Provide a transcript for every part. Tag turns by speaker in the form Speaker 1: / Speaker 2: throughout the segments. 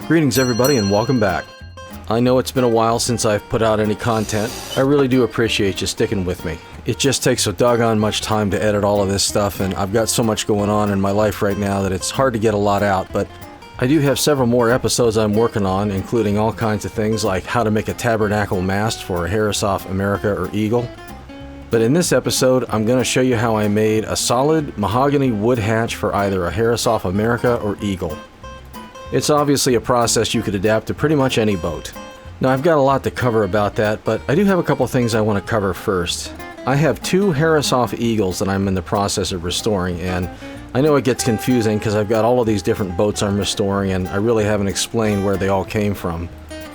Speaker 1: Greetings everybody and welcome back. I know it's been a while since I've put out any content. I really do appreciate you sticking with me. It just takes so doggone much time to edit all of this stuff, and I've got so much going on in my life right now that it's hard to get a lot out, but I do have several more episodes I'm working on, including all kinds of things like how to make a tabernacle mast for a Herreshoff America or Eagle. But in this episode, I'm going to show you how I made a solid mahogany wood hatch for either a Herreshoff America or Eagle. It's obviously a process you could adapt to pretty much any boat. Now I've got a lot to cover about that, but I do have a couple things I want to cover first. I have two Herreshoff Eagles that I'm in the process of restoring, and I know it gets confusing because I've got all of these different boats I'm restoring and I really haven't explained where they all came from.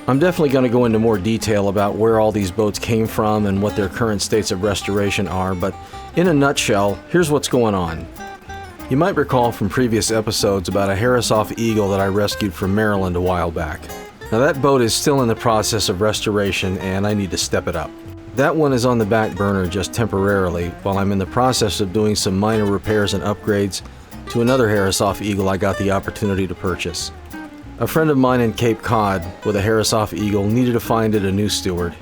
Speaker 1: I'm definitely going to go into more detail about where all these boats came from and what their current states of restoration are, but in a nutshell, here's what's going on. You might recall from previous episodes about a Herreshoff Eagle that I rescued from Maryland a while back. Now that boat is still in the process of restoration and I need to step it up. That one is on the back burner just temporarily while I'm in the process of doing some minor repairs and upgrades to another Herreshoff Eagle I got the opportunity to purchase. A friend of mine in Cape Cod with a Herreshoff Eagle needed to find it a new steward.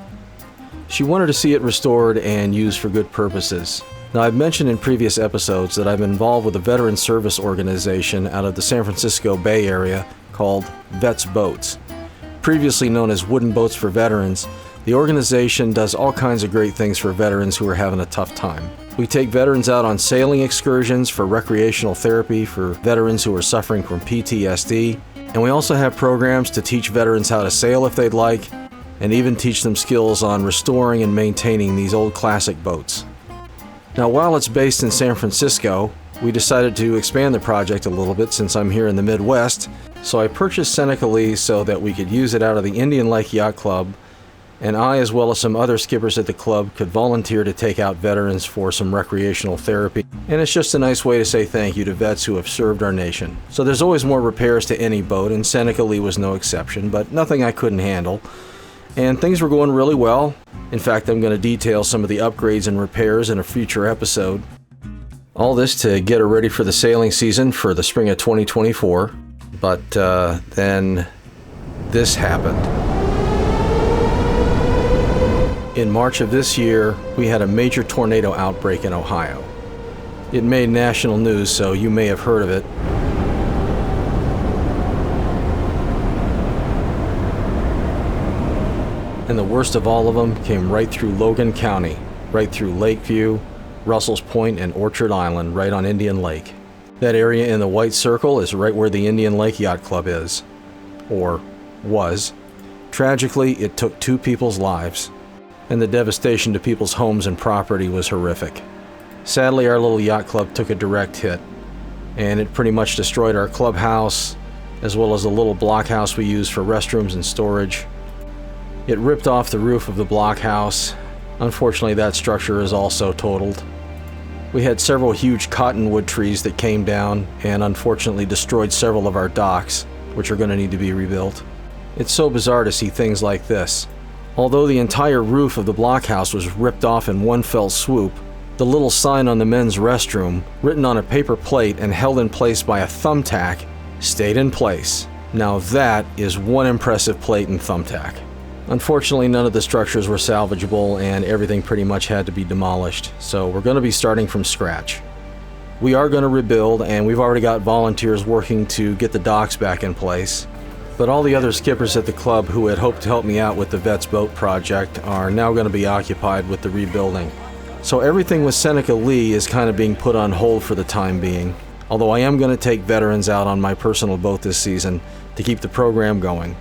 Speaker 1: She wanted to see it restored and used for good purposes. Now, I've mentioned in previous episodes that I've been involved with a veteran service organization out of the San Francisco Bay Area called Vets Boats. Previously known as Wooden Boats for Veterans, the organization does all kinds of great things for veterans who are having a tough time. We take veterans out on sailing excursions for recreational therapy for veterans who are suffering from PTSD, and we also have programs to teach veterans how to sail if they'd like, and even teach them skills on restoring and maintaining these old classic boats. Now, while it's based in San Francisco, we decided to expand the project a little bit since I'm here in the Midwest, so I purchased Seneca Lee so that we could use it out of the Indian Lake Yacht Club, and I, as well as some other skippers at the club, could volunteer to take out veterans for some recreational therapy. And it's just a nice way to say thank you to vets who have served our nation. So there's always more repairs to any boat, and Seneca Lee was no exception, but nothing I couldn't handle. And things were going really well. In fact, I'm going to detail some of the upgrades and repairs in a future episode. All this to get her ready for the sailing season for the spring of 2024. But then this happened. In March of this year, we had a major tornado outbreak in Ohio. It made national news, so you may have heard of it. And the worst of all of them came right through Logan County, right through Lakeview, Russell's Point, and Orchard Island, right on Indian Lake. That area in the white circle is right where the Indian Lake Yacht Club is, or was. Tragically, it took 2 people's lives, and the devastation to people's homes and property was horrific. Sadly, our little yacht club took a direct hit, and it pretty much destroyed our clubhouse, as well as the little blockhouse we use for restrooms and storage. It ripped off the roof of the blockhouse. Unfortunately, that structure is also totaled. We had several huge cottonwood trees that came down and unfortunately destroyed several of our docks, which are going to need to be rebuilt. It's so bizarre to see things like this. Although the entire roof of the blockhouse was ripped off in one fell swoop, the little sign on the men's restroom, written on a paper plate and held in place by a thumbtack, stayed in place. Now that is one impressive plate and thumbtack. Unfortunately, none of the structures were salvageable and everything pretty much had to be demolished, so we're going to be starting from scratch. We are going to rebuild, and we've already got volunteers working to get the docks back in place. But all the other skippers at the club who had hoped to help me out with the Vets Boat project are now going to be occupied with the rebuilding. So everything with Seneca Lee is kind of being put on hold for the time being, although I am going to take veterans out on my personal boat this season to keep the program going.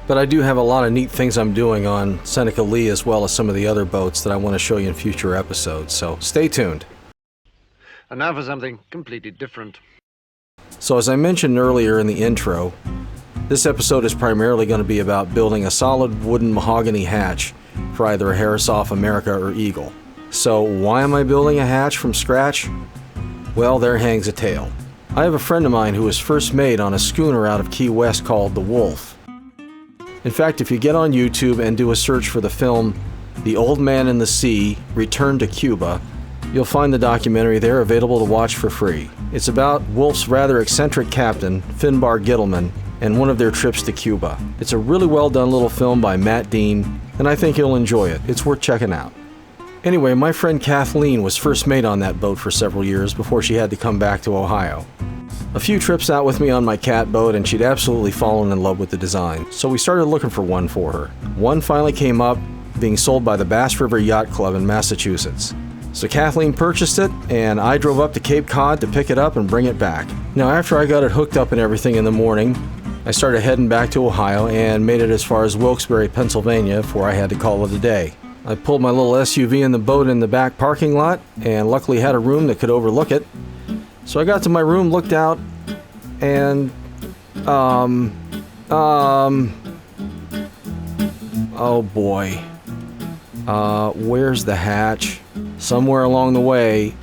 Speaker 1: But I do have a lot of neat things I'm doing on Seneca Lee as well as some of the other boats that I want to show you in future episodes, so stay tuned.
Speaker 2: And now for something completely different.
Speaker 1: So as I mentioned earlier in the intro, this episode is primarily going to be about building a solid wooden mahogany hatch for either a Herreshoff America or Eagle. So why am I building a hatch from scratch? Well, there hangs a tale. I have a friend of mine who was first made on a schooner out of Key West called the Wolf. In fact, if you get on YouTube and do a search for the film The Old Man in the Sea, Return to Cuba, you'll find the documentary there available to watch for free. It's about Wolf's rather eccentric captain, Finbar Gittleman, and one of their trips to Cuba. It's a really well done little film by Matt Dean, and I think you'll enjoy it. It's worth checking out. Anyway, my friend Kathleen was first mate on that boat for several years before she had to come back to Ohio. A few trips out with me on my catboat, and she'd absolutely fallen in love with the design, so we started looking for one for her. One finally came up, being sold by the Bass River Yacht Club in Massachusetts. So Kathleen purchased it, and I drove up to Cape Cod to pick it up and bring it back. Now, after I got it hooked up and everything in the morning, I started heading back to Ohio and made it as far as Wilkes-Barre, Pennsylvania before I had to call it a day. I pulled my little SUV in the boat in the back parking lot, and luckily had a room that could overlook it. So I got to my room, looked out, and, oh boy. Where's the hatch? Somewhere along the way,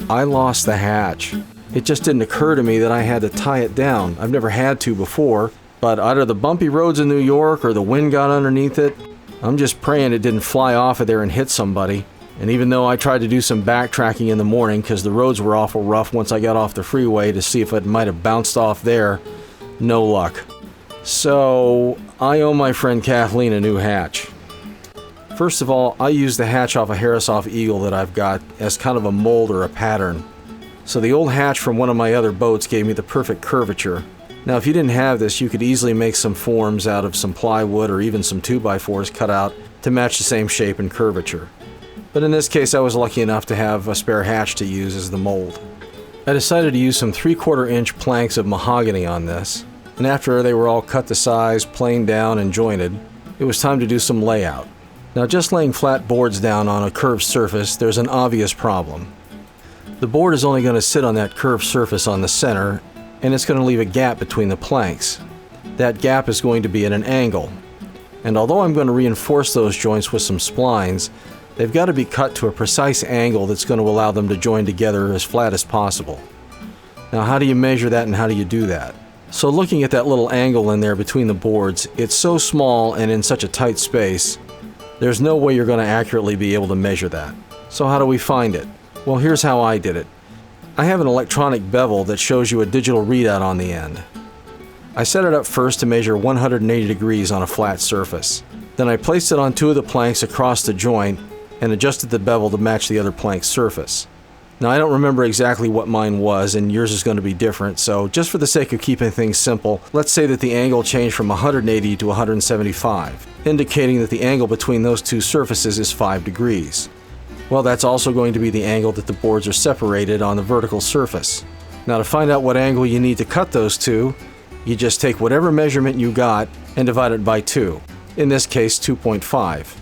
Speaker 1: I lost the hatch. It just didn't occur to me that I had to tie it down. I've never had to before, but either the bumpy roads in New York or the wind got underneath it. I'm just praying it didn't fly off of there and hit somebody. And even though I tried to do some backtracking in the morning because the roads were awful rough once I got off the freeway to see if it might have bounced off there, no luck. So I owe my friend Kathleen a new hatch. First of all, I used the hatch off a Herreshoff Eagle that I've got as kind of a mold or a pattern. So the old hatch from one of my other boats gave me the perfect curvature. Now if you didn't have this, you could easily make some forms out of some plywood or even some 2x4s cut out to match the same shape and curvature. But in this case, I was lucky enough to have a spare hatch to use as the mold. I decided to use some 3/4 inch planks of mahogany on this, and after they were all cut to size, planed down and jointed, it was time to do some layout. Now just laying flat boards down on a curved surface, there's an obvious problem. The board is only going to sit on that curved surface on the center, and it's going to leave a gap between the planks. That gap is going to be at an angle, and although I'm going to reinforce those joints with some splines, they've got to be cut to a precise angle that's going to allow them to join together as flat as possible. Now how do you measure that and how do you do that? So looking at that little angle in there between the boards, it's so small and in such a tight space, there's no way you're going to accurately be able to measure that. So how do we find it? Well, here's how I did it. I have an electronic bevel that shows you a digital readout on the end. I set it up first to measure 180 degrees on a flat surface. Then I placed it on two of the planks across the joint and adjusted the bevel to match the other plank's surface. Now I don't remember exactly what mine was, and yours is going to be different, so just for the sake of keeping things simple, let's say that the angle changed from 180 to 175, indicating that the angle between those two surfaces is 5 degrees. Well, that's also going to be the angle that the boards are separated on the vertical surface. Now to find out what angle you need to cut those to, you just take whatever measurement you got and divide it by 2. In this case, 2.5.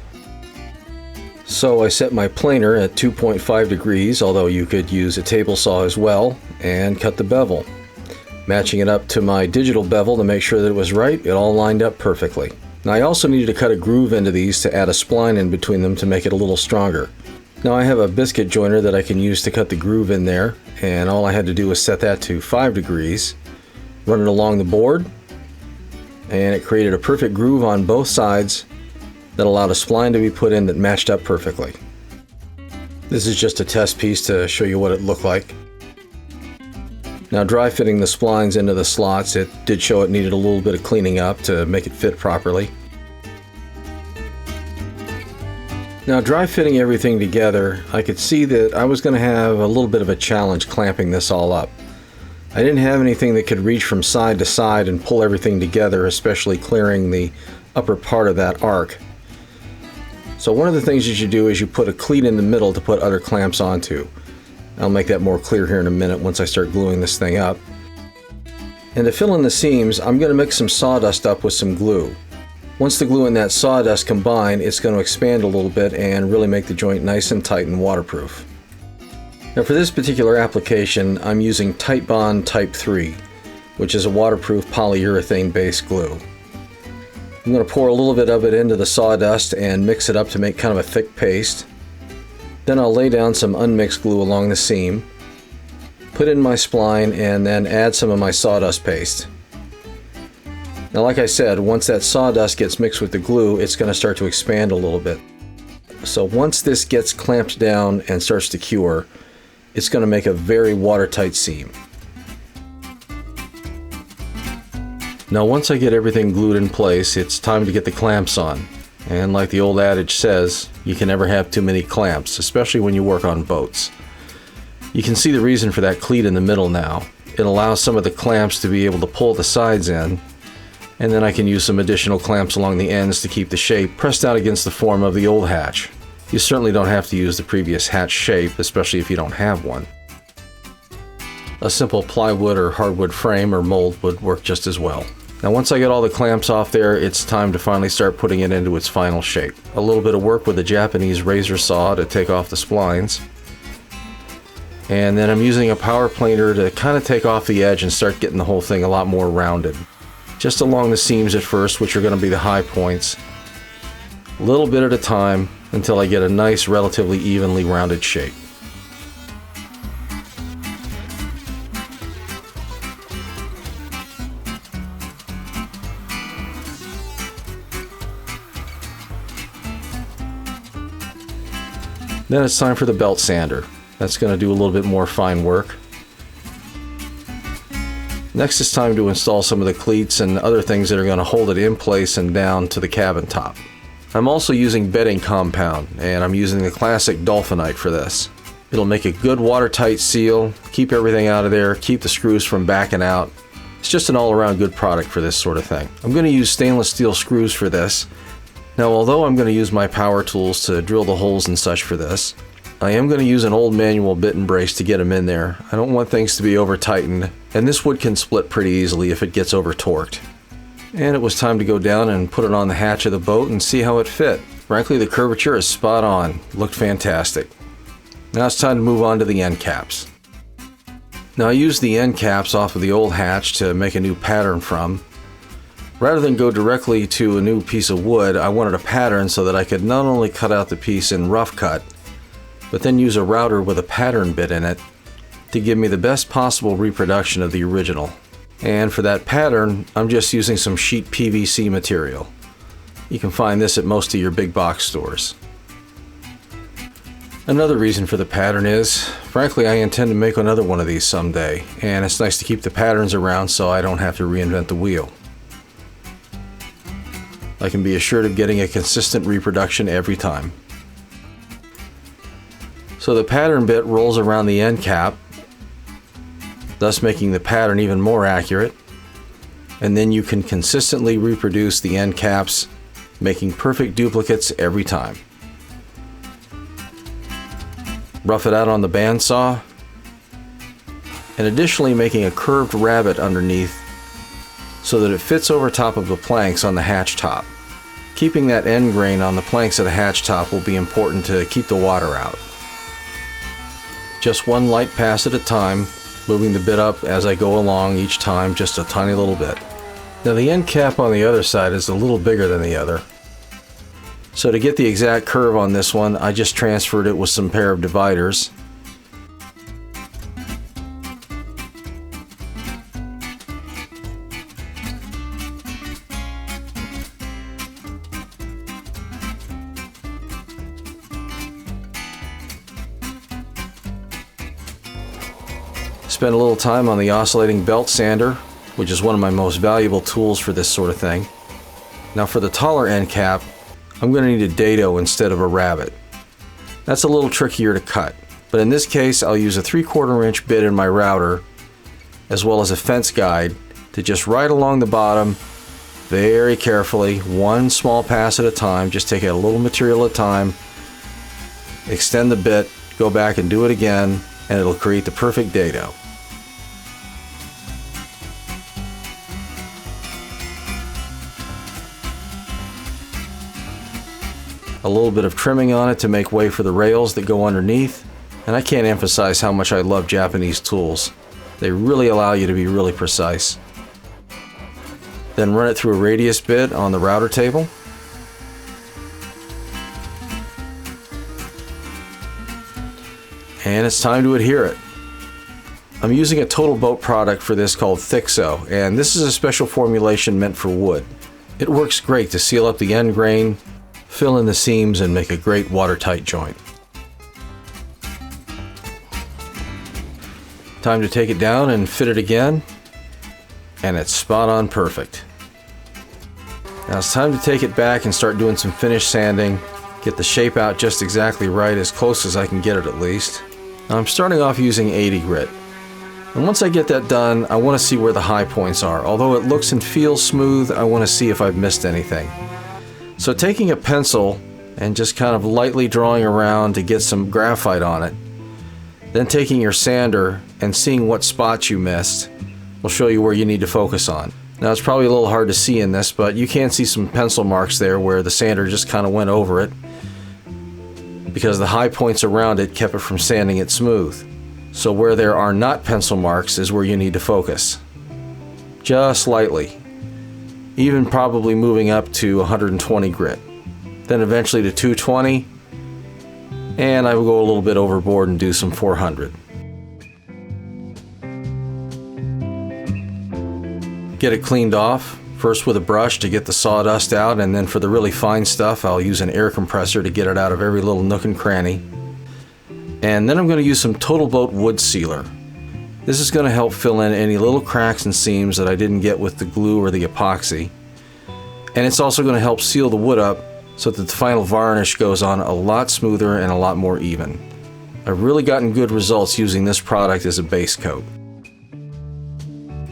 Speaker 1: So I set my planer at 2.5 degrees, although you could use a table saw as well, and cut the bevel. Matching it up to my digital bevel to make sure that it was right, it all lined up perfectly. Now I also needed to cut a groove into these to add a spline in between them to make it a little stronger. Now I have a biscuit joiner that I can use to cut the groove in there, and all I had to do was set that to 5 degrees, run it along the board, and it created a perfect groove on both sides that allowed a spline to be put in that matched up perfectly. This is just a test piece to show you what it looked like. Now dry fitting the splines into the slots, it did show it needed a little bit of cleaning up to make it fit properly. Now dry fitting everything together, I could see that I was going to have a little bit of a challenge clamping this all up. I didn't have anything that could reach from side to side and pull everything together, especially clearing the upper part of that arc. So one of the things that you do is you put a cleat in the middle to put other clamps onto. I'll make that more clear here in a minute once I start gluing this thing up. And to fill in the seams, I'm going to mix some sawdust up with some glue. Once the glue and that sawdust combine, it's going to expand a little bit and really make the joint nice and tight and waterproof. Now for this particular application, I'm using Titebond Type 3, which is a waterproof polyurethane based glue. I'm going to pour a little bit of it into the sawdust and mix it up to make kind of a thick paste. Then I'll lay down some unmixed glue along the seam, put in my spline, and then add some of my sawdust paste. Now like I said, once that sawdust gets mixed with the glue, it's going to start to expand a little bit. So once this gets clamped down and starts to cure, it's going to make a very watertight seam. Now once I get everything glued in place, it's time to get the clamps on. And like the old adage says, you can never have too many clamps, especially when you work on boats. You can see the reason for that cleat in the middle now. It allows some of the clamps to be able to pull the sides in, and then I can use some additional clamps along the ends to keep the shape pressed out against the form of the old hatch. You certainly don't have to use the previous hatch shape, especially if you don't have one. A simple plywood or hardwood frame or mold would work just as well. Now once I get all the clamps off there, it's time to finally start putting it into its final shape. A little bit of work with a Japanese razor saw to take off the splines. And then I'm using a power planer to kind of take off the edge and start getting the whole thing a lot more rounded. Just along the seams at first, which are going to be the high points. A little bit at a time until I get a nice, relatively evenly rounded shape. Then it's time for the belt sander. That's going to do a little bit more fine work. Next it's time to install some of the cleats and other things that are going to hold it in place and down to the cabin top. I'm also using bedding compound, and I'm using the classic Dolphinite for this. It'll make a good watertight seal, keep everything out of there, keep the screws from backing out. It's just an all-around good product for this sort of thing. I'm going to use stainless steel screws for this. Now although I'm going to use my power tools to drill the holes and such for this, I am going to use an old manual bit and brace to get them in there. I don't want things to be over tightened, and this wood can split pretty easily if it gets over torqued. And it was time to go down and put it on the hatch of the boat and see how it fit. Frankly, the curvature is spot on. Looked fantastic. Now it's time to move on to the end caps. Now I used the end caps off of the old hatch to make a new pattern from. Rather than go directly to a new piece of wood, I wanted a pattern so that I could not only cut out the piece in rough cut, but then use a router with a pattern bit in it to give me the best possible reproduction of the original. And for that pattern, I'm just using some sheet PVC material. You can find this at most of your big box stores. Another reason for the pattern is, frankly, I intend to make another one of these someday, and it's nice to keep the patterns around so I don't have to reinvent the wheel. I can be assured of getting a consistent reproduction every time. So the pattern bit rolls around the end cap, thus making the pattern even more accurate, and then you can consistently reproduce the end caps, making perfect duplicates every time. Rough it out on the bandsaw, and additionally making a curved rabbet underneath so that it fits over top of the planks on the hatch top. Keeping that end grain on the planks of the hatch top will be important to keep the water out. Just one light pass at a time, moving the bit up as I go along each time just a tiny little bit. Now the end cap on the other side is a little bigger than the other. So to get the exact curve on this one, I just transferred it with some pair of dividers. Spend a little time on the oscillating belt sander, which is one of my most valuable tools for this sort of thing. Now for the taller end cap, I'm going to need a dado instead of a rabbet. That's a little trickier to cut, but in this case I'll use a 3/4 inch bit in my router, as well as a fence guide to just ride along the bottom very carefully, one small pass at a time. Just take out a little material at a time, extend the bit, go back and do it again, and it'll create the perfect dado. A little bit of trimming on it to make way for the rails that go underneath, and I can't emphasize how much I love Japanese tools. They really allow you to be really precise. Then run it through a radius bit on the router table. And it's time to adhere it. I'm using a Total Boat product for this called Thixo, and this is a special formulation meant for wood. It works great to seal up the end grain, fill in the seams, and make a great watertight joint. Time to take it down and fit it again. and it's spot on perfect. Now it's time to take it back and start doing some finish sanding, get the shape out just exactly right, as close as I can get it at least. Now I'm starting off using 80 grit. And once I get that done, I want to see where the high points are. Although it looks and feels smooth, I want to see if I've missed anything. So taking a pencil and just kind of lightly drawing around to get some graphite on it, then taking your sander and seeing what spots you missed will show you where you need to focus on. Now it's probably a little hard to see in this, but you can see some pencil marks there where the sander just kind of went over it because the high points around it kept it from sanding it smooth. So where there are not pencil marks is where you need to focus. Just lightly. Even probably moving up to 120 grit. Then eventually to 220. And I will go a little bit overboard and do some 400. Get it cleaned off. First with a brush to get the sawdust out, and then for the really fine stuff I'll use an air compressor to get it out of every little nook and cranny. And then I'm going to use some Total Boat wood sealer. This is going to help fill in any little cracks and seams that I didn't get with the glue or the epoxy. And it's also going to help seal the wood up so that the final varnish goes on a lot smoother and a lot more even. I've really gotten good results using this product as a base coat.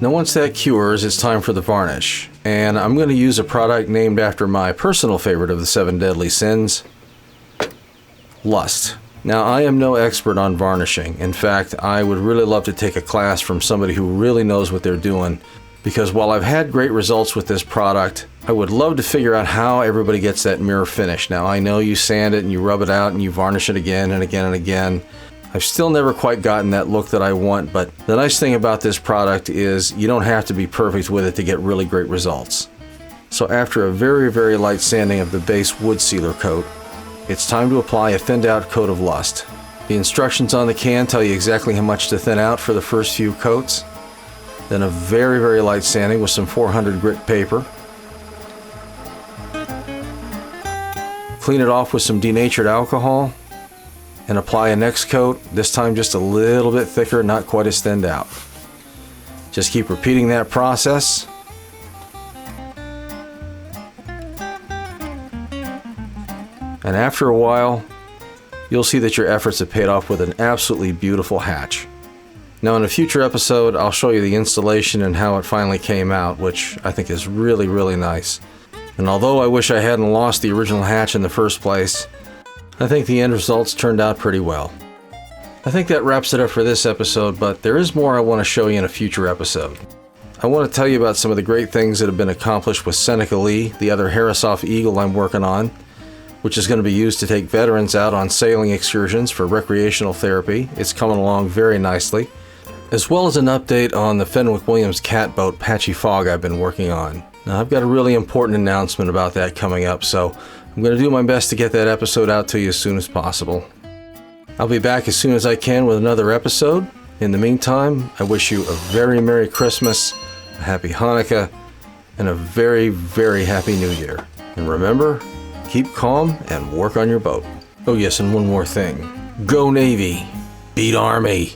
Speaker 1: Now once that cures, it's time for the varnish. And I'm going to use a product named after my personal favorite of the 7 deadly sins, lust. Now, I am no expert on varnishing. In fact, I would really love to take a class from somebody who really knows what they're doing, because while I've had great results with this product, I would love to figure out how everybody gets that mirror finish. Now, I know you sand it and you rub it out and you varnish it again and again and again. I've still never quite gotten that look that I want, but the nice thing about this product is you don't have to be perfect with it to get really great results. So after a very, very light sanding of the base wood sealer coat, it's time to apply a thinned out coat of lust. The instructions on the can tell you exactly how much to thin out for the first few coats. Then a very, very light sanding with some 400 grit paper. Clean it off with some denatured alcohol and apply a next coat, this time just a little bit thicker, not quite as thinned out. Just keep repeating that process. And after a while, you'll see that your efforts have paid off with an absolutely beautiful hatch. Now in a future episode, I'll show you the installation and how it finally came out, which I think is really, really nice. And although I wish I hadn't lost the original hatch in the first place, I think the end results turned out pretty well. I think that wraps it up for this episode, but there is more I want to show you in a future episode. I want to tell you about some of the great things that have been accomplished with Seneca Lee, the other Herreshoff Eagle I'm working on, which is going to be used to take veterans out on sailing excursions for recreational therapy. It's coming along very nicely. As well as an update on the Fenwick Williams Catboat Patchy Fog I've been working on. Now I've got a really important announcement about that coming up, so I'm going to do my best to get that episode out to you as soon as possible. I'll be back as soon as I can with another episode. In the meantime, I wish you a very Merry Christmas, a Happy Hanukkah, and a very, very Happy New Year. And remember, keep calm and work on your boat. Oh yes, and one more thing. Go Navy. Beat Army.